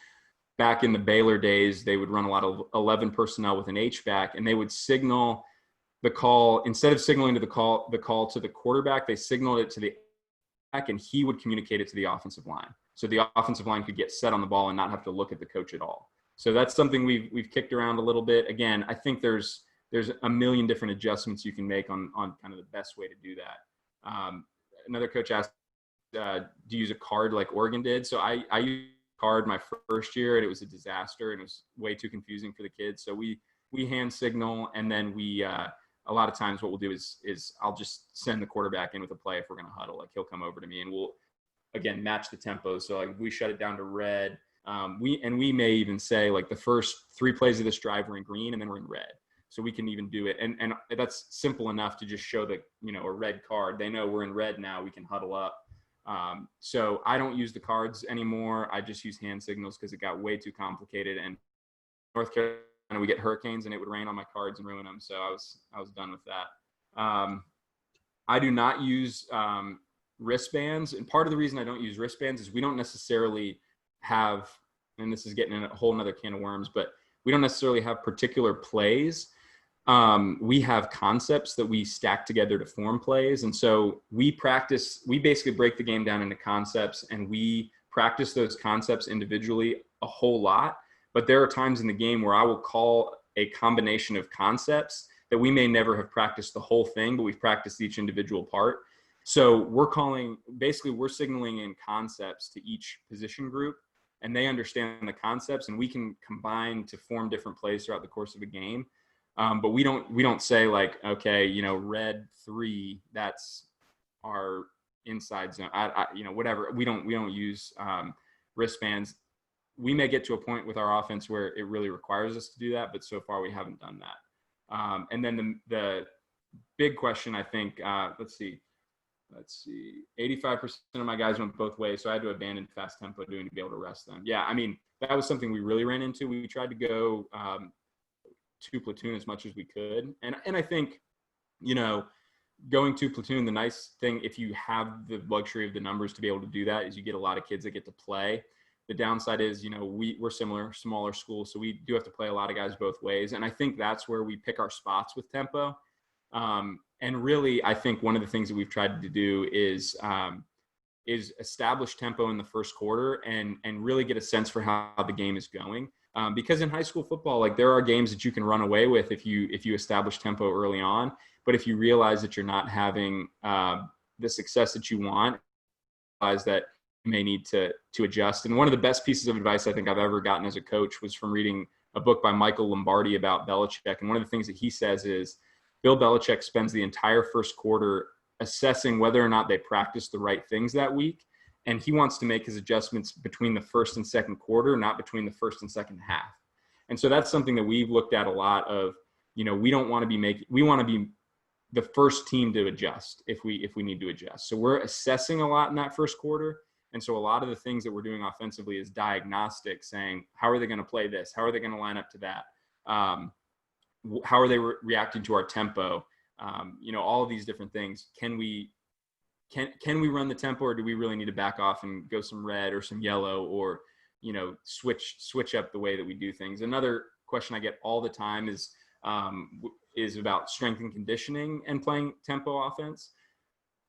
back in the Baylor days, they would run a lot of 11 personnel with an H-back, and they would signal the call instead of signaling to the call to the quarterback, they signaled it to the back, and he would communicate it to the offensive line. So the offensive line could get set on the ball and not have to look at the coach at all. So that's something we've kicked around a little bit. Again, I think there's a million different adjustments you can make on kind of the best way to do that. Another coach asked, do you use a card like Oregon did? So I used a card my first year, and it was a disaster, and it was way too confusing for the kids. So we hand signal, and then we a lot of times what we'll do is I'll just send the quarterback in with a play if we're going to huddle. Like he'll come over to me, and we'll again match the tempo. So like we shut it down to red. We may even say like the first 3 plays of this drive we're in green, and then we're in red. So we can even do it, and that's simple enough to just show that a red card. They know we're in red now. We can huddle up. So I don't use the cards anymore. I just use hand signals because it got way too complicated. And North Carolina, we get hurricanes and it would rain on my cards and ruin them. So I was done with that. I do not use wristbands. And part of the reason I don't use wristbands is we don't necessarily have, and this is getting in a whole nother can of worms, but we don't necessarily have particular plays. We have concepts that we stack together to form plays. And so we basically break the game down into concepts, and we practice those concepts individually a whole lot. But there are times in the game where I will call a combination of concepts that we may never have practiced the whole thing, but we've practiced each individual part. So we're signaling in concepts to each position group, and they understand the concepts, and we can combine to form different plays throughout the course of a game. But we don't say like, okay, red 3, that's our inside zone. Whatever. We don't use wristbands. We may get to a point with our offense where it really requires us to do that, but so far we haven't done that. And then the big question, I think, let's see, 85% of my guys went both ways, so I had to abandon fast tempo doing to be able to rest them. Yeah, I mean, that was something we really ran into. We tried to go 2 platoon as much as we could. And I think, going 2 platoon, the nice thing, if you have the luxury of the numbers to be able to do that, is you get a lot of kids that get to play. The downside is, we're smaller school, so we do have to play a lot of guys both ways. And I think that's where we pick our spots with tempo. And really, I think one of the things that we've tried to do is establish tempo in the first quarter and really get a sense for how the game is going. Because in high school football, like there are games that you can run away with if you establish tempo early on. But if you realize that you're not having the success that you want, realize that you may need to adjust. And one of the best pieces of advice I think I've ever gotten as a coach was from reading a book by Michael Lombardi about Belichick. And one of the things that he says is Bill Belichick spends the entire first quarter assessing whether or not they practiced the right things that week. And he wants to make his adjustments between the first and second quarter, not between the first and second half. And so that's something that we've looked at a lot of, we want to be the first team to adjust if we need to adjust. So we're assessing a lot in that first quarter. And so a lot of the things that we're doing offensively is diagnostic, saying, how are they going to play this? How are they going to line up to that? How are they reacting to our tempo? All of these different things. Can we run the tempo, or do we really need to back off and go some red or some yellow, or, switch up the way that we do things? Another question I get all the time is about strength and conditioning and playing tempo offense.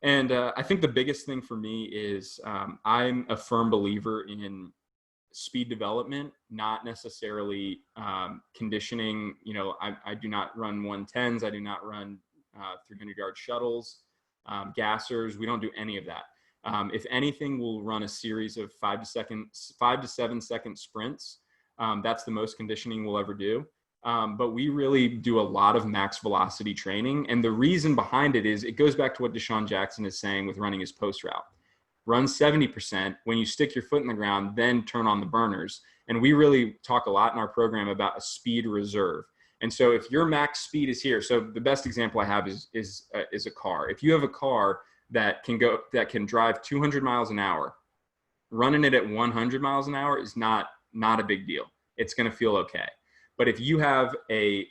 And I think the biggest thing for me is I'm a firm believer in speed development, not necessarily conditioning. I do not run 110s. I do not run 300-yard shuttles, gassers. We don't do any of that. If anything, we'll run a series of 5 to 7 second sprints That's the most conditioning we'll ever do. But we really do a lot of max velocity training. And the reason behind it is it goes back to what Deshaun Jackson is saying with running his post route. Run 70%. When you stick your foot in the ground, then turn on the burners. And we really talk a lot in our program about a speed reserve. And so if your max speed is here, so the best example I have is a car. If you have a car that can drive 200 miles an hour, running it at 100 miles an hour is not a big deal. It's going to feel okay. But if you have a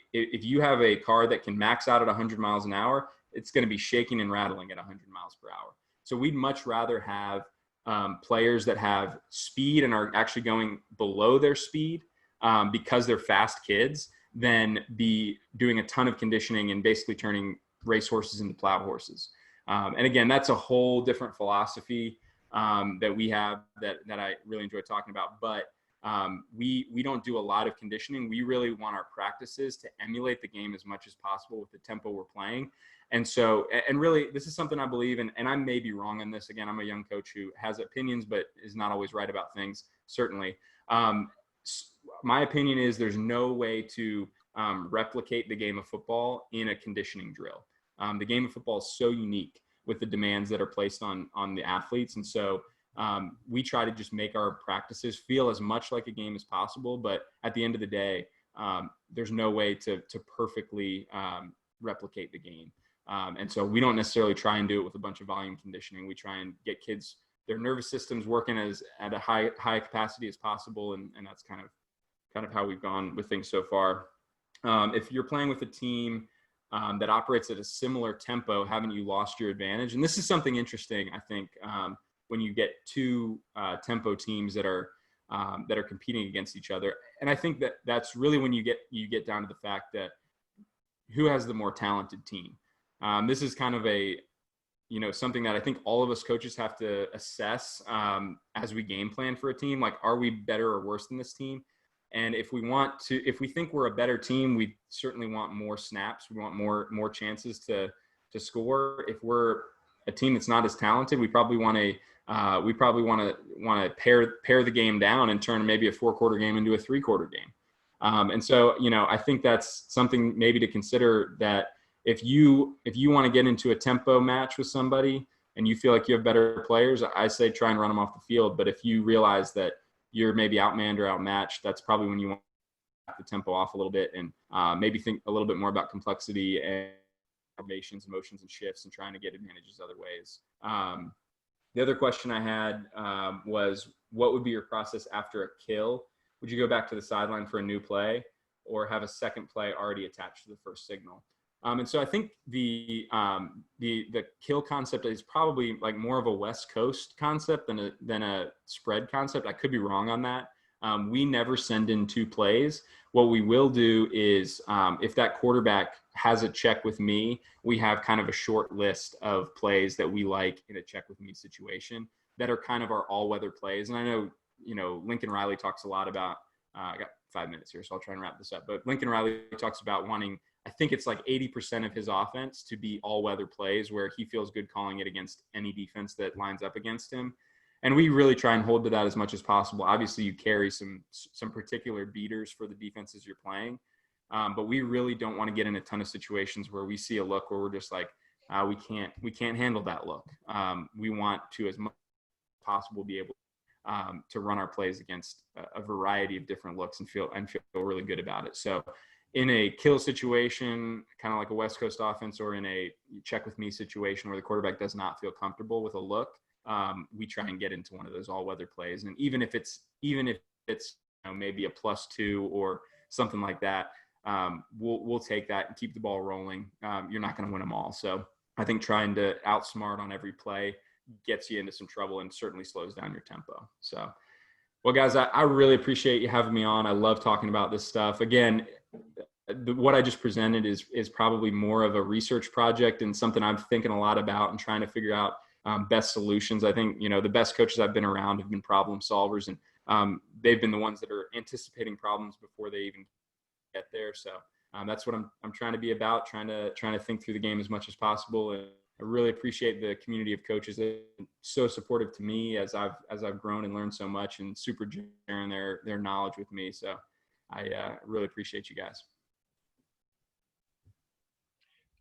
car that can max out at 100 miles an hour, it's going to be shaking and rattling at 100 miles per hour. So we'd much rather have players that have speed and are actually going below their speed because they're fast kids than be doing a ton of conditioning and basically turning racehorses into plow horses. And again, that's a whole different philosophy that we have that I really enjoy talking about. But we don't do a lot of conditioning. We really want our practices to emulate the game as much as possible with the tempo we're playing. And so, and really, this is something I believe in, and I may be wrong on this. Again, I'm a young coach who has opinions, but is not always right about things, certainly. My opinion is there's no way to replicate the game of football in a conditioning drill. The game of football is so unique with the demands that are placed on the athletes. And so we try to just make our practices feel as much like a game as possible. But at the end of the day, there's no way to perfectly replicate the game. And so we don't necessarily try and do it with a bunch of volume conditioning. We try and get kids, their nervous systems working at a high capacity as possible. And that's kind of how we've gone with things so far. If you're playing with a team that operates at a similar tempo, haven't you lost your advantage? And this is something interesting, I think, when you get two tempo teams that are competing against each other. And I think that's really when you get down to the fact that who has the more talented team. This is kind of something that I think all of us coaches have to assess as we game plan for a team. Like, are we better or worse than this team? And if we think we're a better team, we certainly want more snaps. We want more chances to score. If we're a team that's not as talented, we probably want to pare the game down and turn maybe a 4-quarter game into a 3-quarter game. And so, I think that's something maybe to consider, that if you want to get into a tempo match with somebody and you feel like you have better players, I say try and run them off the field. But if you realize that you're maybe outmanned or outmatched, that's probably when you want to back the tempo off a little bit and maybe think a little bit more about complexity and formations, motions, and shifts, and trying to get advantages other ways. The other question I had was, what would be your process after a kill? Would you go back to the sideline for a new play, or have a second play already attached to the first signal? And so I think the kill concept is probably like more of a West Coast concept than a spread concept. I could be wrong on that. We never send in 2 plays. What we will do is if that quarterback has a check with me, we have kind of a short list of plays that we like in a check with me situation that are kind of our all-weather plays. And I know, Lincoln Riley talks a lot about, I got 5 minutes here, so I'll try and wrap this up. But Lincoln Riley talks about wanting, I think it's like 80% of his offense to be all-weather plays where he feels good calling it against any defense that lines up against him. And we really try and hold to that as much as possible. Obviously, you carry some particular beaters for the defenses you're playing, but we really don't want to get in a ton of situations where we see a look where we're just like, we can't handle that look. We want to, as much as possible, be able to run our plays against a variety of different looks and feel really good about it. So in a kill situation, kind of like a West Coast offense, or in a check with me situation where the quarterback does not feel comfortable with a look, we try and get into one of those all-weather plays. And even if it's maybe a +2 or something like that, we'll take that and keep the ball rolling. You're not going to win them all. So I think trying to outsmart on every play gets you into some trouble and certainly slows down your tempo. So, well, guys, I really appreciate you having me on. I love talking about this stuff. Again, what I just presented is probably more of a research project and something I'm thinking a lot about and trying to figure out best solutions. I think, the best coaches I've been around have been problem solvers, and they've been the ones that are anticipating problems before they even get there. So that's what I'm trying to be about, trying to think through the game as much as possible and really appreciate the community of coaches that are so supportive to me as I've grown and learned so much, and super sharing their knowledge with me. So I really appreciate you guys.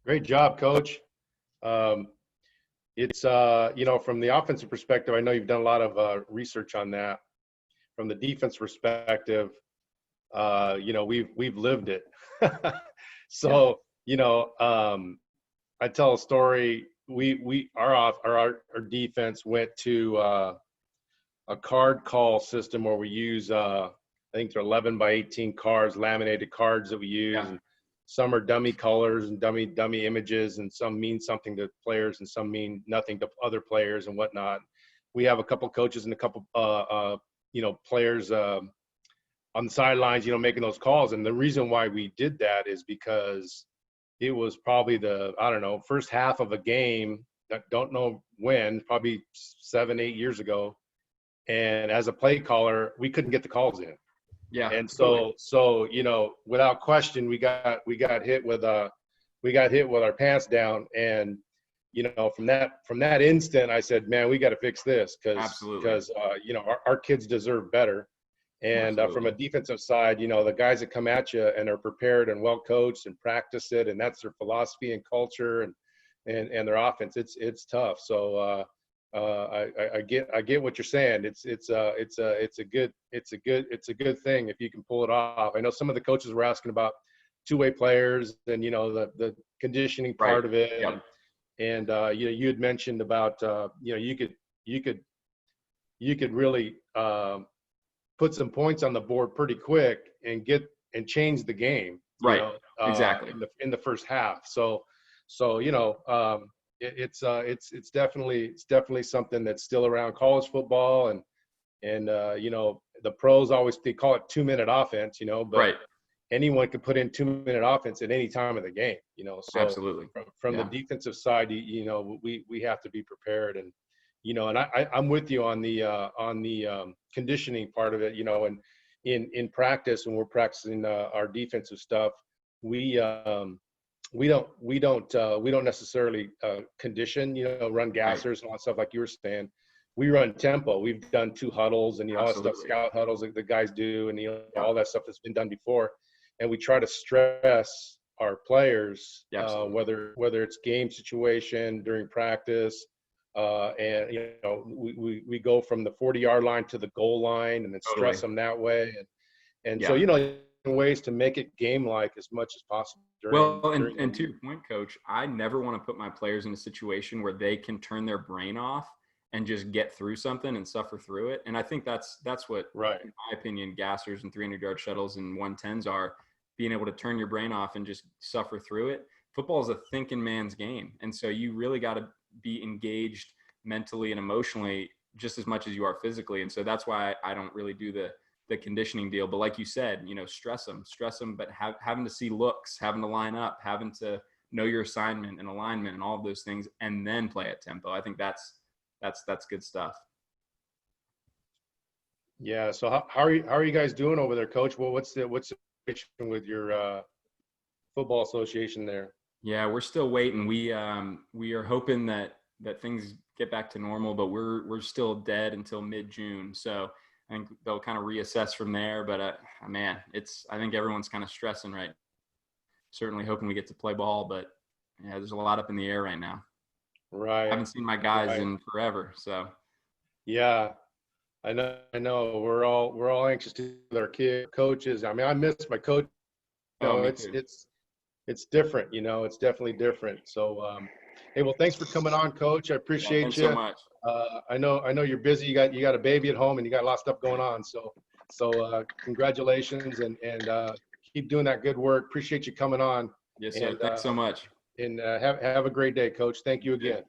Great job, Coach. It's from the offensive perspective, I know you've done a lot of research on that. From the defense perspective, we've lived it. So, I tell a story. Our defense went to a card call system where we use I think they're 11 by 18 cards, laminated cards that we use. Yeah. And some are dummy colors and dummy images, and some mean something to players and some mean nothing to other players and whatnot. We have a couple coaches and a couple players on the sidelines, making those calls. And the reason why we did that is because it was probably first half of a game, don't know when, probably 7-8 years ago. And as a play caller, we couldn't get the calls in. Yeah. And so without question, we got hit with our pants down. And from that instant, I said, man, we got to fix this because our kids deserve better. And from a defensive side, the guys that come at you and are prepared and well coached and practice it, and that's their philosophy and culture and their offense. It's tough. So I get what you're saying. It's a good thing if you can pull it off. I know some of the coaches were asking about two-way players and the conditioning part of it. Yep. And you had mentioned about you could really put some points on the board pretty quick and change the game. Right. Exactly. In the first half. So it's definitely something that's still around college football, and the pros they call it 2-minute offense, but right. Anyone can put in 2-minute offense at any time of the game, so absolutely. From the defensive side, we have to be prepared, and and I'm with you on the conditioning part of it, and in practice when we're practicing our defensive stuff, we don't necessarily condition, run gassers and all that stuff like you were saying. We run tempo. We've done 2 huddles and all that stuff, scout huddles that the guys do, and all that stuff that's been done before. And we try to stress our players, whether it's game situation during practice, and we go from the 40-yard line to the goal line and then stress them that way, and so ways to make it game-like as much as possible. And to your point, Coach, I never want to put my players in a situation where they can turn their brain off and just get through something and suffer through it. And I think that's what, in my opinion, gassers and 300-yard shuttles and 110s are, being able to turn your brain off and just suffer through it. Football is a thinking man's game. And so you really got to be engaged mentally and emotionally just as much as you are physically. And so that's why I don't really do the conditioning deal. But like you said, stress them, but having to see looks, having to line up, having to know your assignment and alignment and all of those things, and then play at tempo. I think that's good stuff. Yeah. So how are you guys doing over there, Coach? Well, what's the situation with your football association there? Yeah, we're still waiting. We are hoping that things get back to normal, but we're still dead until mid-June. So I think they'll kind of reassess from there. But man, I think everyone's kind of stressing right. Certainly hoping we get to play ball, but yeah, there's a lot up in the air right now. Right. I haven't seen my guys in forever. So. Yeah, I know. We're all anxious to our coaches. I mean, I miss my coach. It's different. It's definitely different. So, hey, well, thanks for coming on, Coach. I appreciate thanks you so much. I know you're busy. You got a baby at home and you got a lot of stuff going on. So congratulations and keep doing that good work. Appreciate you coming on. Yes, sir. Thanks so much. And have a great day, Coach. Thank you again.